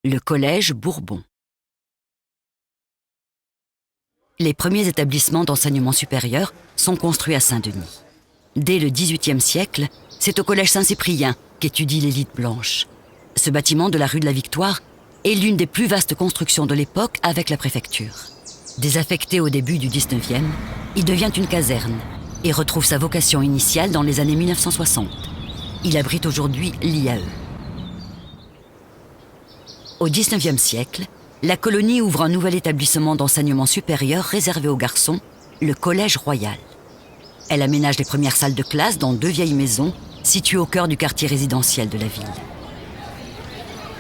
le Collège Bourbon. Les premiers établissements d'enseignement supérieur sont construits à Saint-Denis. Dès le XVIIIe siècle, c'est au Collège Saint-Cyprien qu'étudie l'élite blanche. Ce bâtiment de la rue de la Victoire est l'une des plus vastes constructions de l'époque avec la préfecture. Désaffecté au début du XIXe, il devient une caserne et retrouve sa vocation initiale dans les années 1960. Il abrite aujourd'hui l'IAE. Au XIXe siècle, la colonie ouvre un nouvel établissement d'enseignement supérieur réservé aux garçons, le Collège Royal. Elle aménage les premières salles de classe dans 2 vieilles maisons situées au cœur du quartier résidentiel de la ville.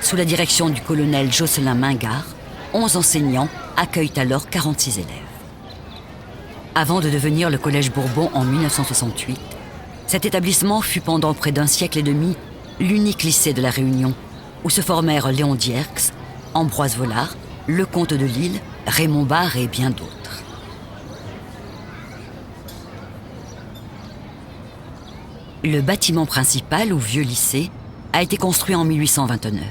Sous la direction du colonel Jocelyn Mingard, 11 enseignants accueillent alors 46 élèves. Avant de devenir le Collège Bourbon en 1968, cet établissement fut pendant près d'un siècle et demi l'unique lycée de la Réunion, où se formèrent Léon Dierx, Ambroise Vollard, Lecomte de Lisle, Raymond Barre et bien d'autres. Le bâtiment principal, ou vieux lycée, a été construit en 1829.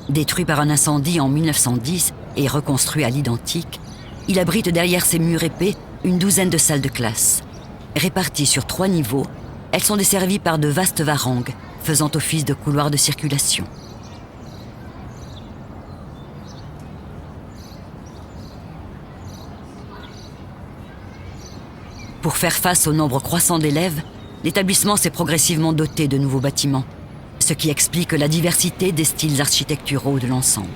Détruit par un incendie en 1910 et reconstruit à l'identique, il abrite derrière ses murs épais une douzaine de salles de classe. Réparties sur 3 niveaux, elles sont desservies par de vastes varangues, faisant office de couloirs de circulation. Pour faire face au nombre croissant d'élèves, l'établissement s'est progressivement doté de nouveaux bâtiments, ce qui explique la diversité des styles architecturaux de l'ensemble.